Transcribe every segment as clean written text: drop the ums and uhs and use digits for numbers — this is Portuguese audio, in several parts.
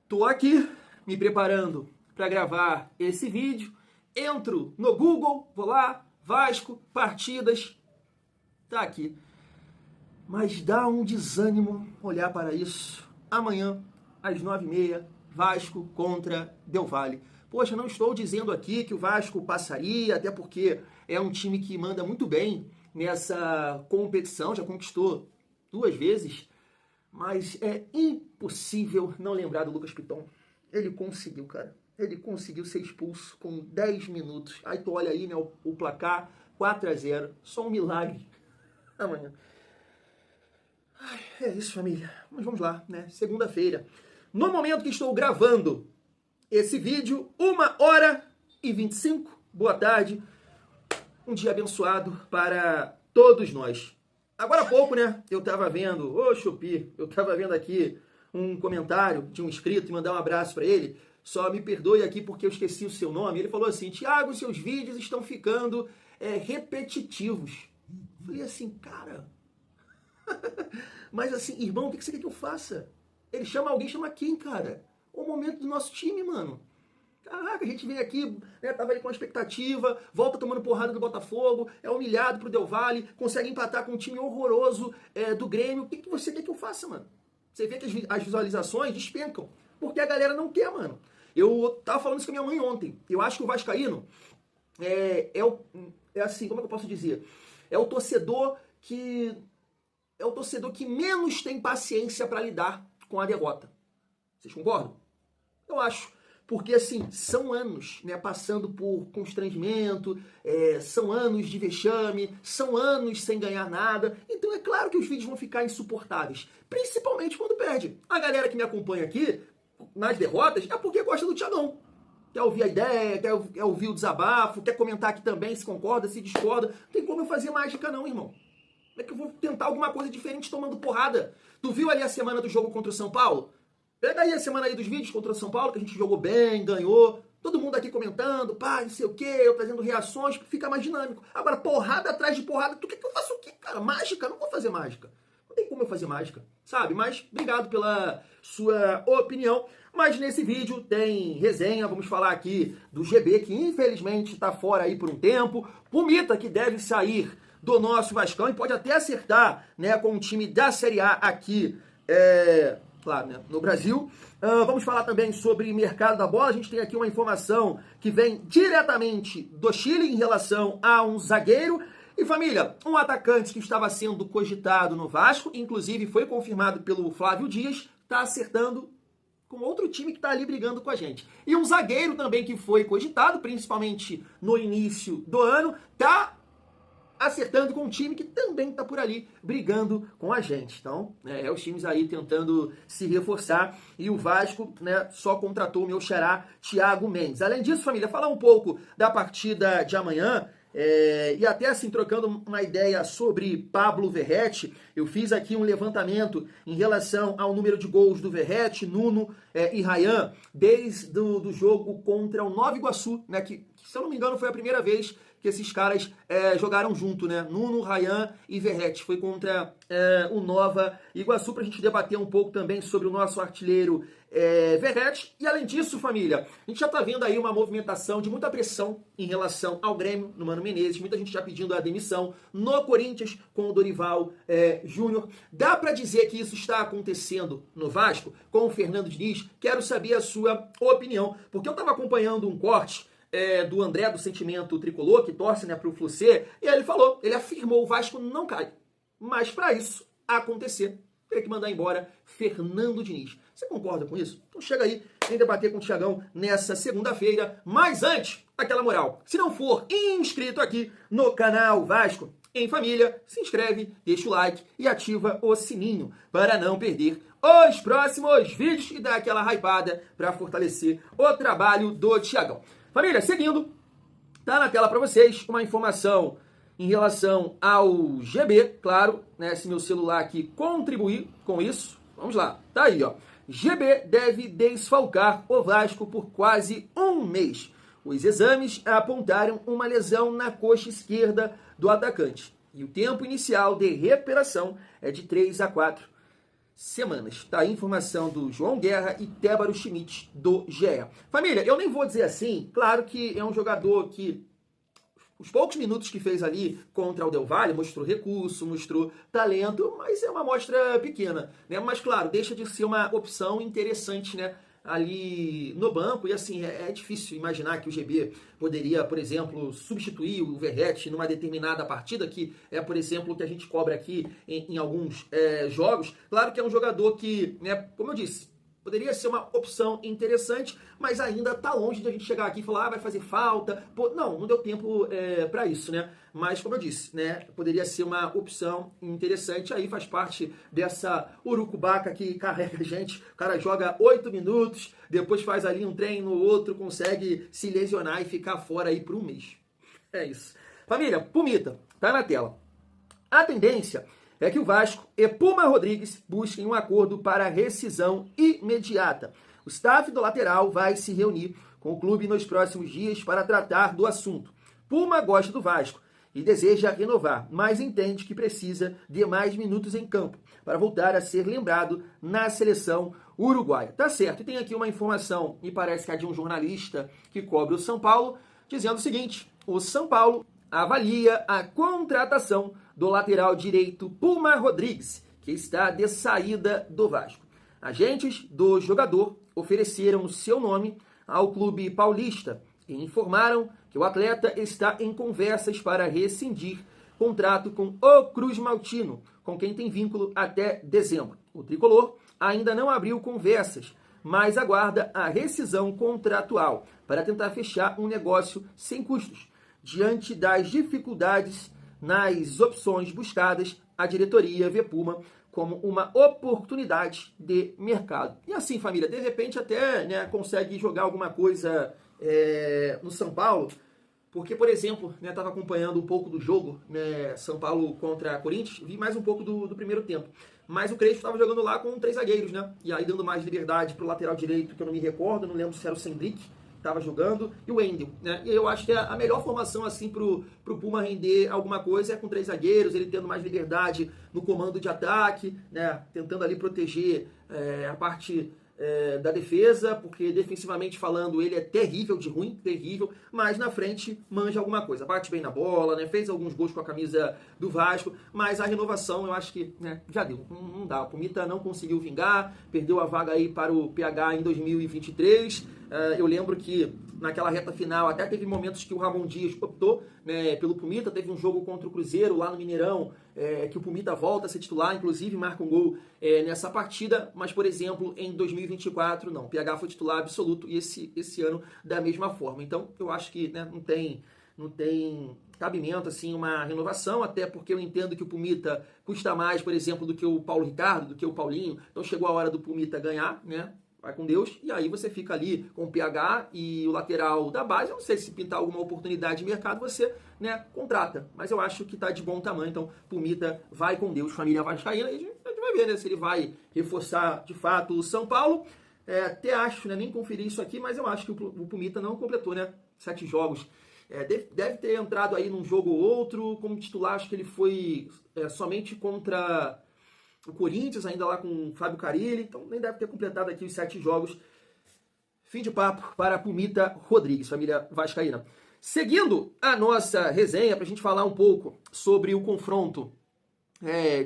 Tô aqui me preparando para gravar esse vídeo. Entro no Google, vou lá, Vasco, partidas, tá aqui. Mas dá um desânimo olhar para isso. Amanhã, às 9h30, Vasco contra Del Valle. Poxa, não estou dizendo aqui que o Vasco passaria, até porque é um time que manda muito bem nessa competição, já conquistou 2 vezes, mas é impossível não lembrar do Lucas Piton. Ele conseguiu, cara. Ele conseguiu ser expulso com 10 minutos. Aí tu olha aí, né, o placar, 4-0. Só um milagre. Amanhã. Ai, é isso, família. Mas vamos lá, né? Segunda-feira. No momento que estou gravando esse vídeo, 1h25. Boa tarde. Um dia abençoado para todos nós. Agora há pouco, né, eu tava vendo, Chupi, eu tava vendo aqui um comentário de um inscrito e mandar um abraço para ele. Só me perdoe aqui porque eu esqueci o seu nome. Ele falou assim: Thiago, seus vídeos estão ficando repetitivos. Eu falei assim, cara... Mas assim, irmão, o que você quer que eu faça? Ele chama alguém, chama quem, cara? O momento do nosso time, mano. Caraca, a gente vem aqui, né, tava aí com a expectativa, volta tomando porrada do Botafogo, é humilhado pro Del Valle, consegue empatar com um time horroroso do Grêmio. O que você quer que eu faça, mano? Você vê que as visualizações despencam, porque a galera não quer, mano. Eu tava falando isso com a minha mãe ontem. Eu acho que o vascaíno é assim, como é que eu posso dizer? É o torcedor que menos tem paciência para lidar com a derrota. Vocês concordam? Eu acho. Porque, assim, são anos, né, passando por constrangimento, são anos de vexame, são anos sem ganhar nada. Então é claro que os vídeos vão ficar insuportáveis, principalmente quando perde. A galera que me acompanha aqui, nas derrotas, é porque gosta do Thiagão. Quer ouvir a ideia, quer ouvir o desabafo, quer comentar aqui também se concorda, se discorda. Não tem como eu fazer mágica não, irmão. É que eu vou tentar alguma coisa diferente tomando porrada. Tu viu ali a semana do jogo contra o São Paulo? Pega aí a semana aí dos vídeos contra o São Paulo, que a gente jogou bem, ganhou. Todo mundo aqui comentando, pá, não sei o quê, eu trazendo reações, fica mais dinâmico. Agora, porrada atrás de porrada, tu quer que eu faça o quê, cara? Mágica? Não vou fazer mágica. Não tem como eu fazer mágica, sabe? Mas obrigado pela sua opinião. Mas nesse vídeo tem resenha, vamos falar aqui do GB, que infelizmente tá fora aí por um tempo. Pumita, que deve sair do nosso Vascão e pode até acertar, né, com o time da Série A aqui, claro, né, no Brasil. Vamos falar também sobre mercado da bola. A gente tem aqui uma informação que vem diretamente do Chile em relação a um zagueiro. E família, um atacante que estava sendo cogitado no Vasco, inclusive foi confirmado pelo Flávio Dias, está acertando com outro time que está ali brigando com a gente. E um zagueiro também que foi cogitado, principalmente no início do ano, está acertando com um time que também está por ali brigando com a gente. Então, os times aí tentando se reforçar e o Vasco, né, só contratou o meu xará, Thiago Mendes. Além disso, família, falar um pouco da partida de amanhã, e até assim, trocando uma ideia sobre Pablo Verratti, eu fiz aqui um levantamento em relação ao número de gols do Verratti, Nuno e Ryan, desde o jogo contra o Nova Iguaçu, né, que, se eu não me engano, foi a primeira vez que esses caras jogaram junto, né? Nuno, Ryan e Verratti. Foi contra o Nova Iguaçu, pra gente debater um pouco também sobre o nosso artilheiro Verratti. E além disso, família, a gente já tá vendo aí uma movimentação de muita pressão em relação ao Grêmio, no Mano Menezes. Muita gente já pedindo a demissão. No Corinthians, com o Dorival Júnior. Dá pra dizer que isso está acontecendo no Vasco, com o Fernando Diniz? Quero saber a sua opinião. Porque eu tava acompanhando um corte do André, do Sentimento Tricolor, que torce, né, pro Flucê, e aí ele afirmou, o Vasco não cai. Mas para isso acontecer, teria que mandar embora Fernando Diniz. Você concorda com isso? Então chega aí, vem debater com o Thiagão nessa segunda-feira. Mas antes, aquela moral, se não for inscrito aqui no canal Vasco em Família, se inscreve, deixa o like e ativa o sininho para não perder os próximos vídeos e dar aquela hypada para fortalecer o trabalho do Thiagão. Família, seguindo, tá na tela para vocês uma informação em relação ao GB, claro, né, se meu celular aqui contribuir com isso, vamos lá, tá aí, ó. GB deve desfalcar o Vasco por quase um mês. Os exames apontaram uma lesão na coxa esquerda do atacante. E o tempo inicial de recuperação é de 3 a 4 semanas. Tá aí a informação do João Guerra e Tébaro Schmidt do GE. Família, eu nem vou dizer assim, claro que é um jogador que os poucos minutos que fez ali contra o Del Valle mostrou recurso, mostrou talento, mas é uma amostra pequena, né? Mas claro, deixa de ser uma opção interessante, né? Ali no banco, e assim, é difícil imaginar que o GB poderia, por exemplo, substituir o Verratti numa determinada partida, que é, por exemplo, o que a gente cobra aqui em alguns jogos. Claro que é um jogador que, né, como eu disse, poderia ser uma opção interessante, mas ainda está longe de a gente chegar aqui e falar, vai fazer falta. Pô, não deu tempo para isso, né? Mas, como eu disse, né, poderia ser uma opção interessante. Aí faz parte dessa urucubaca que carrega a gente. O cara joga 8 minutos, depois faz ali um treino, outro consegue se lesionar e ficar fora aí por um mês. É isso. Família, Pumita, tá na tela. A tendência é que o Vasco e Puma Rodrigues busquem um acordo para rescisão imediata. O staff do lateral vai se reunir com o clube nos próximos dias para tratar do assunto. Puma gosta do Vasco e deseja renovar, mas entende que precisa de mais minutos em campo para voltar a ser lembrado na seleção uruguaia. Tá certo, e tem aqui uma informação, me parece que é de um jornalista que cobre o São Paulo, dizendo o seguinte: o São Paulo avalia a contratação do lateral direito Puma Rodrigues, que está de saída do Vasco. Agentes do jogador ofereceram seu nome ao clube paulista e informaram que o atleta está em conversas para rescindir contrato com o Cruz Maltino, com quem tem vínculo até dezembro. O tricolor ainda não abriu conversas, mas aguarda a rescisão contratual para tentar fechar um negócio sem custos. Diante das dificuldades nas opções buscadas, a diretoria vê Puma como uma oportunidade de mercado. E assim, família, de repente até, né, consegue jogar alguma coisa no São Paulo, porque, por exemplo, estava acompanhando um pouco do jogo, né, São Paulo contra Corinthians, vi mais um pouco do primeiro tempo. Mas o Crespo estava jogando lá com 3 zagueiros, né? E aí dando mais liberdade para o lateral direito, que eu não me recordo, não lembro se era o Sendrick, estava jogando, e o Wendel, né? E eu acho que a melhor formação assim pro Puma render alguma coisa é com 3 zagueiros, ele tendo mais liberdade no comando de ataque, né? Tentando ali proteger a parte da defesa, porque defensivamente falando ele é terrível de ruim, terrível, mas na frente manja alguma coisa, bate bem na bola, né? Fez alguns gols com a camisa do Vasco, mas a renovação eu acho que, né, já deu, não dá. O Pumita não conseguiu vingar, perdeu a vaga aí para o PH em 2023. Eu lembro que naquela reta final até teve momentos que o Ramon Dias optou, né, pelo Pumita. Teve um jogo contra o Cruzeiro lá no Mineirão, que o Pumita volta a ser titular, inclusive marca um gol nessa partida, mas, por exemplo, em 2024 não, o PH foi titular absoluto e esse ano da mesma forma. Então eu acho que, né, não tem cabimento assim uma renovação, até porque eu entendo que o Pumita custa mais, por exemplo, do que o Paulo Ricardo, do que o Paulinho. Então chegou a hora do Pumita ganhar, né? Vai com Deus, e aí você fica ali com o PH e o lateral da base. Eu não sei se pintar alguma oportunidade de mercado, você, né, contrata. Mas eu acho que tá de bom tamanho, então Pumita vai com Deus, família vascaína, e a gente vai ver, né, se ele vai reforçar de fato o São Paulo. Até acho, né, nem conferi isso aqui, mas eu acho que o Pumita não completou, né, 7 jogos. Deve ter entrado aí num jogo ou outro, como titular, acho que ele foi somente contra o Corinthians, ainda lá com o Fábio Carille, então nem deve ter completado aqui os 7 jogos. Fim de papo para Pumita Rodrigues, família vascaína. Seguindo a nossa resenha, para a gente falar um pouco sobre o confronto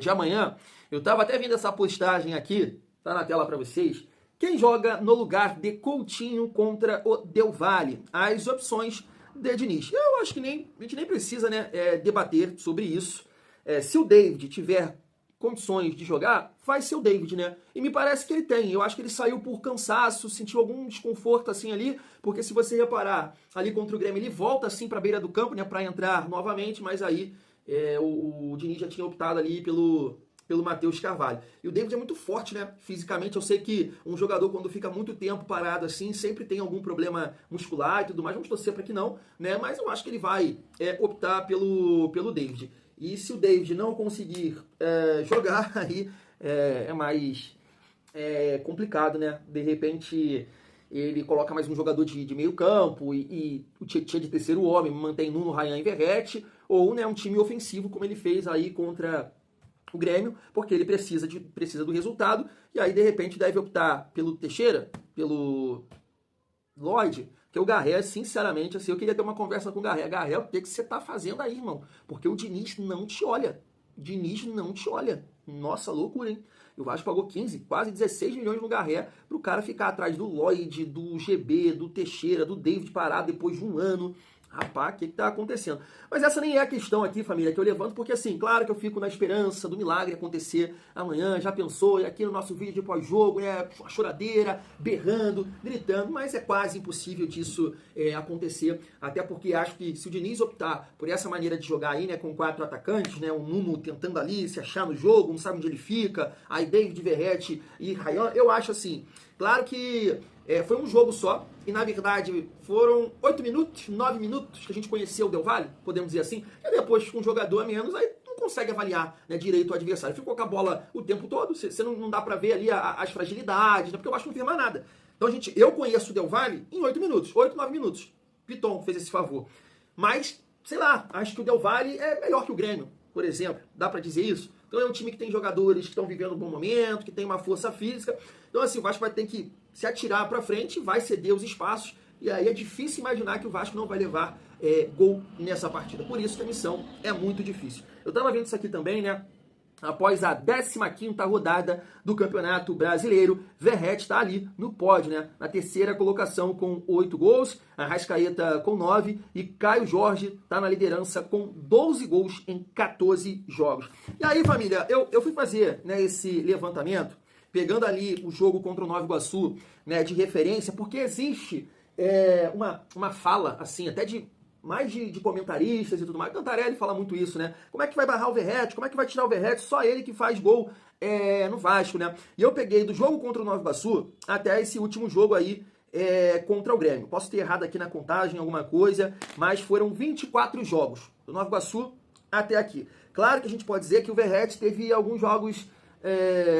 de amanhã, eu estava até vendo essa postagem aqui, tá na tela para vocês. Quem joga no lugar de Coutinho contra o Del Valle? As opções de Diniz. Eu acho que a gente nem precisa, né, debater sobre isso. Se o David tiver condições de jogar, vai ser o David, né? E me parece que ele tem. Eu acho que ele saiu por cansaço, sentiu algum desconforto assim ali, porque se você reparar, ali contra o Grêmio, ele volta assim para a beira do campo, né, para entrar novamente, mas aí o Diniz já tinha optado ali pelo Matheus Carvalho. E o David é muito forte, né? Fisicamente, eu sei que um jogador, quando fica muito tempo parado assim, sempre tem algum problema muscular e tudo mais. Vamos torcer para que não, né? Mas eu acho que ele vai optar pelo David. E se o David não conseguir jogar, aí é mais complicado, né? De repente ele coloca mais um jogador de meio campo e o Tietchan de terceiro homem, mantém Nuno, Ryan e Verratti, ou, né, um time ofensivo, como ele fez aí contra o Grêmio, porque ele precisa do resultado, e aí de repente deve optar pelo Teixeira, pelo Lloyd, que o Garré, sinceramente, assim, eu queria ter uma conversa com o Garré. Garré, o que você tá fazendo aí, irmão? Porque o Diniz não te olha. O Diniz não te olha. Nossa, loucura, hein? E o Vasco pagou 15, quase 16 milhões no Garré pro cara ficar atrás do Lloyd, do GB, do Teixeira, do David parado depois de um ano. Rapaz, o que tá acontecendo? Mas essa nem é a questão aqui, família, que eu levanto, porque assim, claro que eu fico na esperança do milagre acontecer amanhã, já pensou, aqui no nosso vídeo de pós-jogo, né, a choradeira, berrando, gritando, mas é quase impossível disso acontecer, até porque acho que se o Diniz optar por essa maneira de jogar aí, né, com 4 atacantes, né, o Nuno tentando ali se achar no jogo, não sabe onde ele fica, aí David, Verratti e Ryan, eu acho assim, claro que foi um jogo só, e na verdade foram 8 minutos, 9 minutos que a gente conheceu o Del Valle, podemos dizer assim, e depois com um jogador a menos, aí não consegue avaliar, né, direito o adversário. Ficou com a bola o tempo todo, você não dá pra ver ali as fragilidades, né, porque eu acho que não fez mais nada. Então, eu conheço o Del Valle em 8 minutos, 8, 9 minutos. Piton fez esse favor. Mas, sei lá, acho que o Del Valle é melhor que o Grêmio, por exemplo. Dá pra dizer isso? Então é um time que tem jogadores que estão vivendo um bom momento, que tem uma força física. Então assim, o Vasco vai ter que se atirar para frente, vai ceder os espaços. E aí é difícil imaginar que o Vasco não vai levar gol nessa partida. Por isso que a missão é muito difícil. Eu estava vendo isso aqui também, né? Após a 15ª rodada do Campeonato Brasileiro, Verratti está ali no pódio, né? Na terceira colocação com 8 gols, Arrascaeta com 9 e Caio Jorge está na liderança com 12 gols em 14 jogos. E aí, família, eu fui fazer, né, esse levantamento, pegando ali o jogo contra o Nova Iguaçu, né, de referência, porque existe uma fala, assim, até de comentaristas e tudo mais. Cantarelli fala muito isso, né? Como é que vai barrar o Verratti? Como é que vai tirar o Verratti? Só ele que faz gol no Vasco, né? E eu peguei do jogo contra o Nova Iguaçu até esse último jogo aí contra o Grêmio. Posso ter errado aqui na contagem alguma coisa, mas foram 24 jogos do Nova Iguaçu até aqui. Claro que a gente pode dizer que o Verratti teve alguns jogos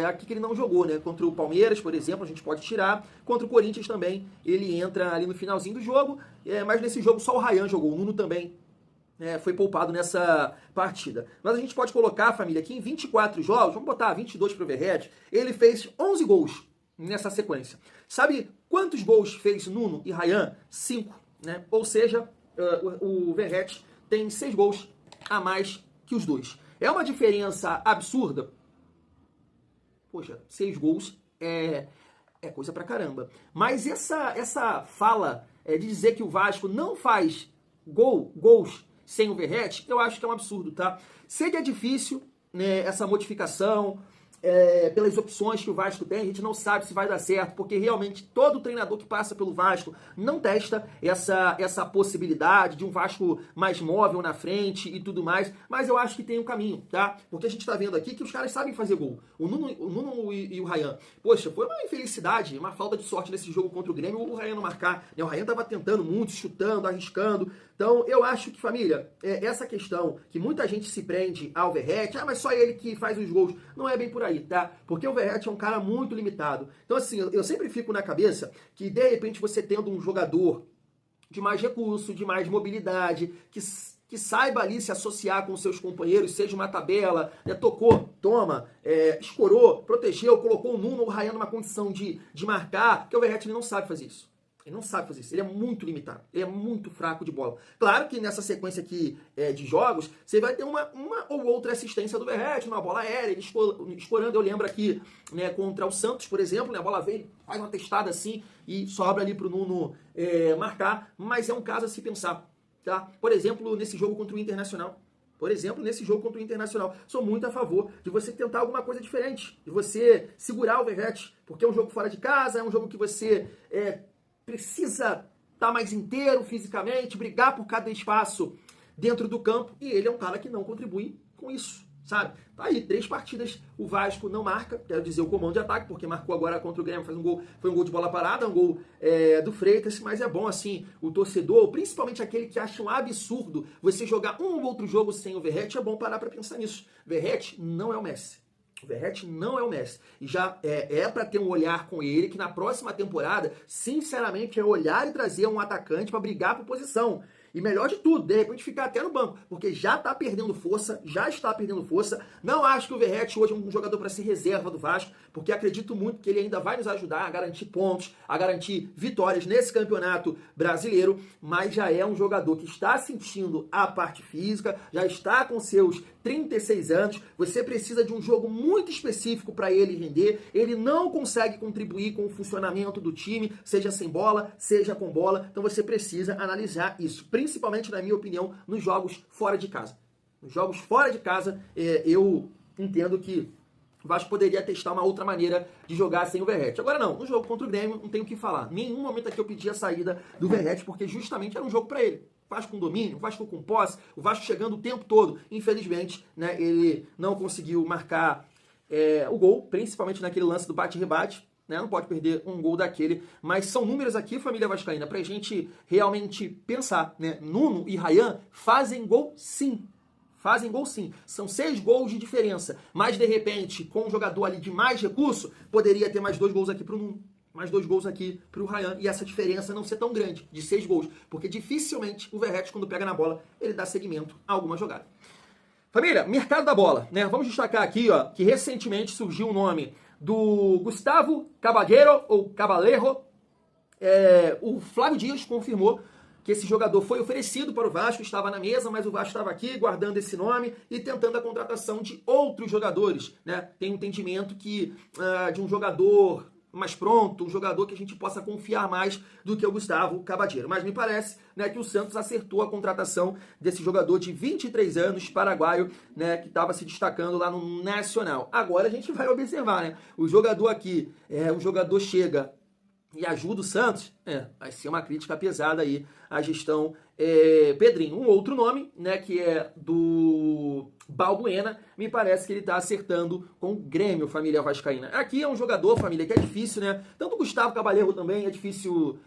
aqui que ele não jogou, né? Contra o Palmeiras, por exemplo, a gente pode tirar. Contra o Corinthians também, ele entra ali no finalzinho do jogo, mas nesse jogo só o Ryan jogou, o Nuno também foi poupado nessa partida. Mas a gente pode colocar, família, que em 24 jogos, vamos botar 22 para o Verratti, ele fez 11 gols nessa sequência. Sabe quantos gols fez Nuno e Ryan? 5, né? Ou seja, o Verratti tem 6 gols a mais que os dois. É uma diferença absurda? Poxa, 6 gols é coisa pra caramba. Mas essa fala de dizer que o Vasco não faz gols sem o Verratti, eu acho que é um absurdo, tá? Sei que é difícil, né, essa modificação, pelas opções que o Vasco tem, a gente não sabe se vai dar certo, porque realmente todo treinador que passa pelo Vasco não testa essa possibilidade de um Vasco mais móvel na frente e tudo mais, mas eu acho que tem um caminho, tá? Porque a gente tá vendo aqui que os caras sabem fazer gol. O Nuno e o Ryan, poxa, foi uma infelicidade, uma falta de sorte nesse jogo contra o Grêmio, o Ryan não marcar, né? O Ryan tava tentando muito, chutando, arriscando. Então, eu acho que, família, essa questão que muita gente se prende ao Verratti, mas só ele que faz os gols, não é bem por aí, tá? Porque o Verratti é um cara muito limitado. Então, assim, eu sempre fico na cabeça que, de repente, você tendo um jogador de mais recurso, de mais mobilidade, que saiba ali se associar com seus companheiros, seja uma tabela, né, tocou, toma, escorou, protegeu, colocou o Nuno ou o Ryan numa condição de marcar, porque o Verratti ele não sabe fazer isso. Ele não sabe fazer isso, ele é muito limitado, ele é muito fraco de bola. Claro que nessa sequência aqui de jogos, você vai ter uma ou outra assistência do Verratti, uma bola aérea, ele escorando. Eu lembro aqui, né, contra o Santos, por exemplo, né, a bola vem, faz uma testada assim e sobra ali pro Nuno marcar, mas é um caso a se pensar, tá? Por exemplo, nesse jogo contra o Internacional. Sou muito a favor de você tentar alguma coisa diferente, de você segurar o Verratti, porque é um jogo fora de casa, é um jogo que você precisa estar mais inteiro fisicamente, brigar por cada espaço dentro do campo, e ele é um cara que não contribui com isso, sabe? Tá aí, 3 partidas, o Vasco não marca, quero dizer, o comando de ataque, porque marcou agora contra o Grêmio, faz um gol, foi um gol de bola parada, um gol do Freitas, mas é bom, assim, o torcedor, principalmente aquele que acha um absurdo você jogar um ou outro jogo sem o Verratti, é bom parar pra pensar nisso. Verratti não é o Messi. O Verratti não é o Messi. E já para ter um olhar com ele, que na próxima temporada, sinceramente, é olhar e trazer um atacante para brigar por posição. E melhor de tudo, de repente ficar até no banco, porque já está perdendo força, já está perdendo força. Não acho que o Verratti hoje é um jogador para ser reserva do Vasco, porque acredito muito que ele ainda vai nos ajudar a garantir pontos, a garantir vitórias nesse campeonato brasileiro, mas já é um jogador que está sentindo a parte física, já está com seus 36 anos, você precisa de um jogo muito específico para ele render, ele não consegue contribuir com o funcionamento do time, seja sem bola, seja com bola, então você precisa analisar isso, principalmente, na minha opinião, nos jogos fora de casa. Nos jogos fora de casa, eu entendo que o Vasco poderia testar uma outra maneira de jogar sem o Verratti. Agora não, no jogo contra o Grêmio não tenho o que falar. Nenhum momento aqui eu pedi a saída do Verratti, porque justamente era um jogo para ele. O Vasco com domínio, o Vasco com posse, o Vasco chegando o tempo todo. Infelizmente, né, ele não conseguiu marcar o gol, principalmente naquele lance do bate-rebate. Né, não pode perder um gol daquele. Mas são números aqui, família vascaína, pra gente realmente pensar. Né? Nuno e Ryan fazem gol sim. Fazem gol sim. São 6 gols de diferença. Mas, de repente, com um jogador ali de mais recurso, poderia ter mais 2 gols aqui pro Nuno. Mais 2 gols aqui pro Ryan. E essa diferença não ser tão grande, de 6 gols. Porque dificilmente o Verratti, quando pega na bola, ele dá seguimento a alguma jogada. Família, mercado da bola. Né? Vamos destacar aqui ó, que recentemente surgiu o nome do Gustavo Caballero, ou Caballero. O Flávio Dias confirmou que esse jogador foi oferecido para o Vasco, estava na mesa, mas o Vasco estava aqui guardando esse nome e tentando a contratação de outros jogadores. Né? Tem um entendimento que de um jogador mais pronto, um jogador que a gente possa confiar mais do que o Gustavo Caballero. Mas me parece, né, que o Santos acertou a contratação desse jogador de 23 anos, paraguaio, né, que estava se destacando lá no Nacional. Agora a gente vai observar, né? O jogador aqui, o jogador chega e ajuda o Santos, vai ser uma crítica pesada aí à gestão Pedrinho. Um outro nome, né, que é do Balbuena, me parece que ele está acertando com o Grêmio, família vascaína. Aqui é um jogador, família, que é difícil, né? Tanto o Gustavo Caballero também é difícil,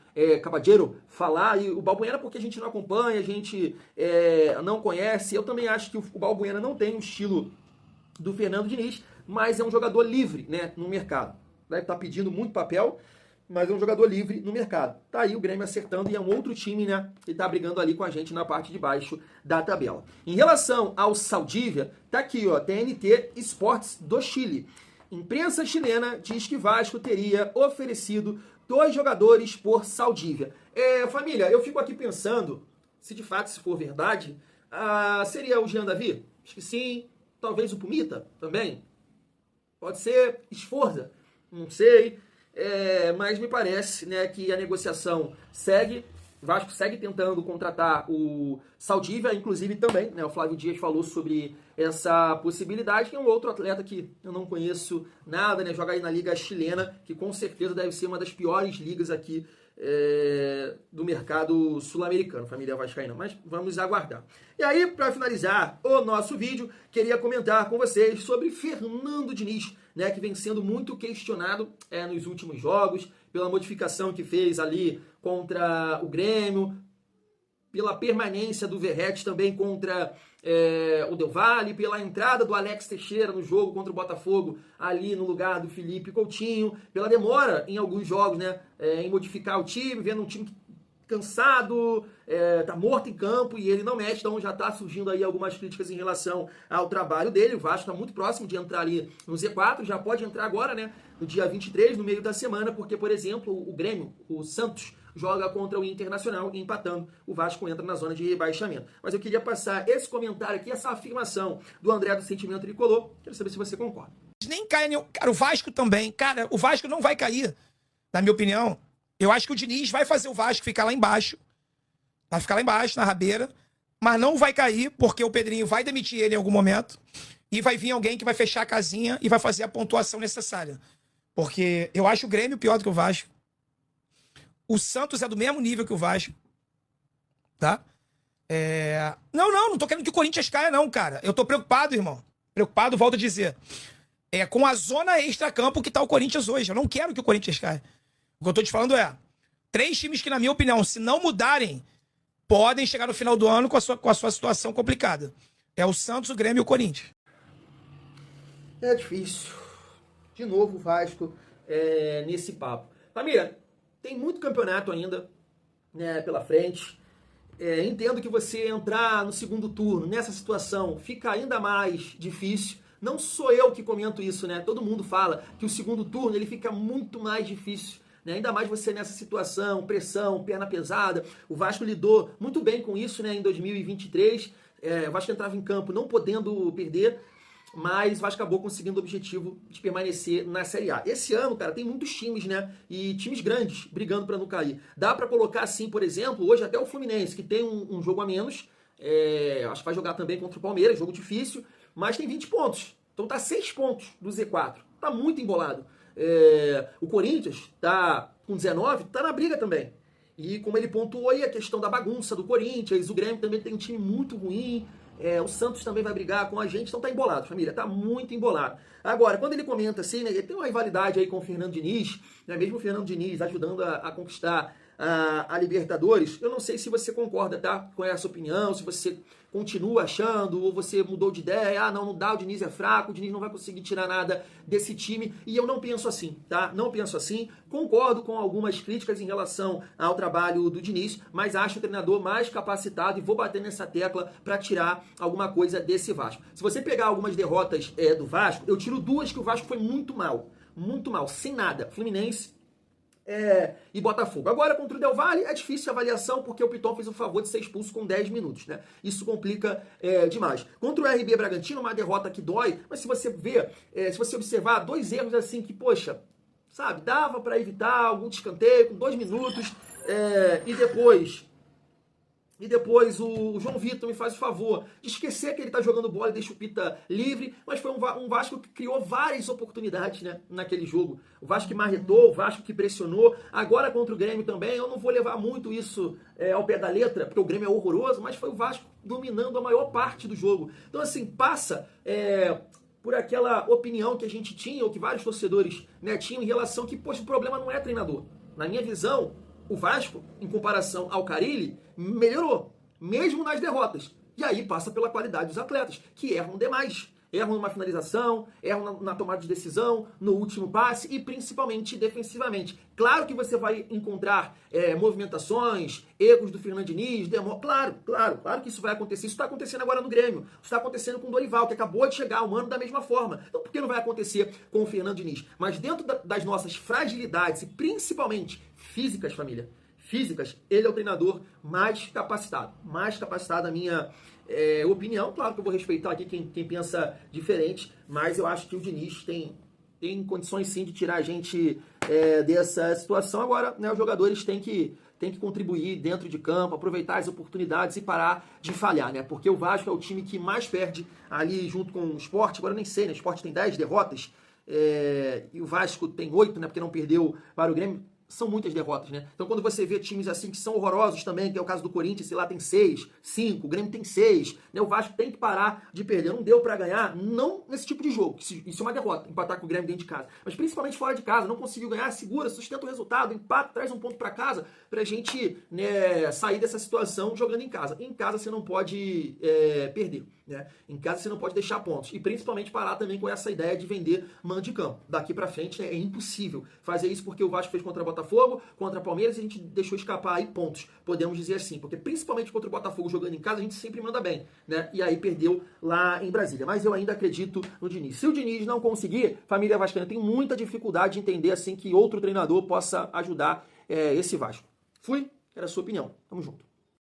Caballero, falar, e o Balbuena porque a gente não acompanha, a gente não conhece. Eu também acho que o Balbuena não tem o estilo do Fernando Diniz, mas é um jogador livre, né, no mercado. Deve estar pedindo muito papel, mas é um jogador livre no mercado. Tá aí o Grêmio acertando e é um outro time, né, que tá brigando ali com a gente na parte de baixo da tabela. Em relação ao Saldívia, tá aqui, ó, TNT Esportes do Chile. Imprensa chilena diz que Vasco teria oferecido 2 jogadores por Saldívia. Família, eu fico aqui pensando, se de fato se for verdade, seria o Jean Davi? Acho que sim. Talvez o Pumita também. Pode ser Sforza, não sei. Mas me parece, né, que a negociação segue. O Vasco segue tentando contratar o Saldívia, inclusive também, né, o Flávio Dias falou sobre essa possibilidade, que é um outro atleta que eu não conheço nada, né, joga aí na Liga Chilena, que com certeza deve ser uma das piores ligas aqui do mercado sul-americano, família vascaína, mas vamos aguardar. E aí, para finalizar o nosso vídeo, queria comentar com vocês sobre Fernando Diniz, né, que vem sendo muito questionado nos últimos jogos, pela modificação que fez ali contra o Grêmio, pela permanência do Verratti também contra o Del Valle, pela entrada do Alex Teixeira no jogo contra o Botafogo, ali no lugar do Felipe Coutinho, pela demora em alguns jogos, né, em modificar o time, vendo um time cansado, tá morto em campo e ele não mexe, então já tá surgindo aí algumas críticas em relação ao trabalho dele. O Vasco tá muito próximo de entrar ali no Z4, já pode entrar agora, né, no dia 23, no meio da semana, porque, por exemplo, o Grêmio, o Santos, joga contra o Internacional e empatando, o Vasco entra na zona de rebaixamento. Mas eu queria passar esse comentário aqui, essa afirmação do André do Sentimento Tricolor, quero saber se você concorda. Nem cai, cara, o Vasco também. Cara, o Vasco não vai cair, na minha opinião. Eu acho que o Diniz vai fazer o Vasco ficar lá embaixo. Vai ficar lá embaixo, na rabeira. Mas não vai cair, porque o Pedrinho vai demitir ele em algum momento. E vai vir alguém que vai fechar a casinha e vai fazer a pontuação necessária. Porque eu acho o Grêmio pior do que o Vasco. O Santos é do mesmo nível que o Vasco. Tá? Não tô querendo que o Corinthians caia, não, cara. Eu tô preocupado, irmão. Preocupado, volto a dizer. Com a zona extra-campo que tá o Corinthians hoje. Eu não quero que o Corinthians caia. O que eu tô te falando 3 times que, na minha opinião, se não mudarem, podem chegar no final do ano com a sua situação complicada. É o Santos, o Grêmio e o Corinthians. É difícil. De novo o Vasco nesse papo. Família, tem muito campeonato ainda, né, pela frente. entendo que você entrar no segundo turno nessa situação fica ainda mais difícil. Não sou eu que comento isso, né? Todo mundo fala que o segundo turno ele fica muito mais difícil, né? Ainda mais você nessa situação, pressão, perna pesada. O Vasco lidou muito bem com isso, né? Em 2023, o Vasco entrava em campo não podendo perder, mas o Vasco acabou conseguindo o objetivo de permanecer na Série A. Esse ano, cara, tem muitos times, né? E times grandes brigando para não cair. Dá para colocar assim, por exemplo, hoje até o Fluminense, que tem um jogo a menos, acho que vai jogar também contra o Palmeiras, jogo difícil, mas tem 20 pontos. Então tá 6 pontos do Z4. Tá muito embolado. O Corinthians tá com 19, tá na briga também. E como ele pontuou aí a questão da bagunça do Corinthians, o Grêmio também tem um time muito ruim, o Santos também vai brigar com a gente, então tá embolado, família, tá muito embolado. Agora, quando ele comenta assim, né, ele tem uma rivalidade aí com o Fernando Diniz, né, mesmo o Fernando Diniz ajudando a conquistar a Libertadores, eu não sei se você concorda, tá, com essa opinião, se você continua achando, ou você mudou de ideia, não dá, o Diniz é fraco, o Diniz não vai conseguir tirar nada desse time, e eu não penso assim, tá? Não penso assim, concordo com algumas críticas em relação ao trabalho do Diniz, mas acho o treinador mais capacitado e vou bater nessa tecla para tirar alguma coisa desse Vasco. Se você pegar algumas derrotas do Vasco, eu tiro 2 que o Vasco foi muito mal, sem nada. Fluminense e Botafogo. Agora, contra o Del Valle, é difícil a avaliação, porque o Piton fez o favor de ser expulso com 10 minutos, né? Isso complica demais. Contra o RB Bragantino, uma derrota que dói, mas se você ver, se você observar, 2 erros assim que, poxa, sabe, dava para evitar algum escanteio com 2 minutos, e depois o João Vitor me faz o favor de esquecer que ele tá jogando bola e deixa o Pita livre, mas foi um Vasco que criou várias oportunidades, né, naquele jogo. O Vasco que marretou, o Vasco que pressionou. Agora contra o Grêmio também, eu não vou levar muito isso ao pé da letra, porque o Grêmio é horroroso, mas foi o Vasco dominando a maior parte do jogo. Então assim, passa por aquela opinião que a gente tinha, ou que vários torcedores, né, tinham em relação que, poxa, o problema não é treinador. Na minha visão, o Vasco, em comparação ao Carille, melhorou, mesmo nas derrotas. E aí passa pela qualidade dos atletas, que erram demais. Erram numa finalização, erram na tomada de decisão, no último passe e principalmente defensivamente. Claro que você vai encontrar movimentações, erros do Fernando Diniz, claro que isso vai acontecer. Isso está acontecendo agora no Grêmio, isso está acontecendo com o Dorival, que acabou de chegar, o Mano da mesma forma. Então por que não vai acontecer com o Fernando Diniz? Mas dentro das nossas fragilidades e principalmente físicas, família, ele é o treinador mais capacitado. Mais capacitado, a minha opinião. Claro que eu vou respeitar aqui quem pensa diferente, mas eu acho que o Diniz tem condições sim de tirar a gente dessa situação. Agora, né, os jogadores têm que contribuir dentro de campo, aproveitar as oportunidades e parar de falhar, né? Porque o Vasco é o time que mais perde ali junto com o Sport. Agora eu nem sei, né? O Sport tem 10 derrotas e o Vasco tem 8, né? Porque não perdeu para o Grêmio. São muitas derrotas, né? Então quando você vê times assim que são horrorosos também, que é o caso do Corinthians, sei lá, tem 6, 5, o Grêmio tem 6, né? O Vasco tem que parar de perder. Não deu pra ganhar, não nesse tipo de jogo. Isso é uma derrota, empatar com o Grêmio dentro de casa. Mas principalmente fora de casa, não conseguiu ganhar, segura, sustenta o resultado, empata, traz um ponto pra casa, pra gente, né, sair dessa situação jogando em casa. Em casa você não pode perder, né? Em casa você não pode deixar pontos. E principalmente parar também com essa ideia de vender mando de campo. Daqui pra frente, né, é impossível fazer isso, porque o Vasco fez contra o Botafogo, contra o Palmeiras, e a gente deixou escapar aí pontos, podemos dizer assim, porque principalmente contra o Botafogo jogando em casa, a gente sempre manda bem, né? E aí perdeu lá em Brasília. Mas eu ainda acredito no Diniz. Se o Diniz não conseguir, família vascaína tem muita dificuldade de entender assim que outro treinador possa ajudar esse Vasco. Era a sua opinião. Tamo junto.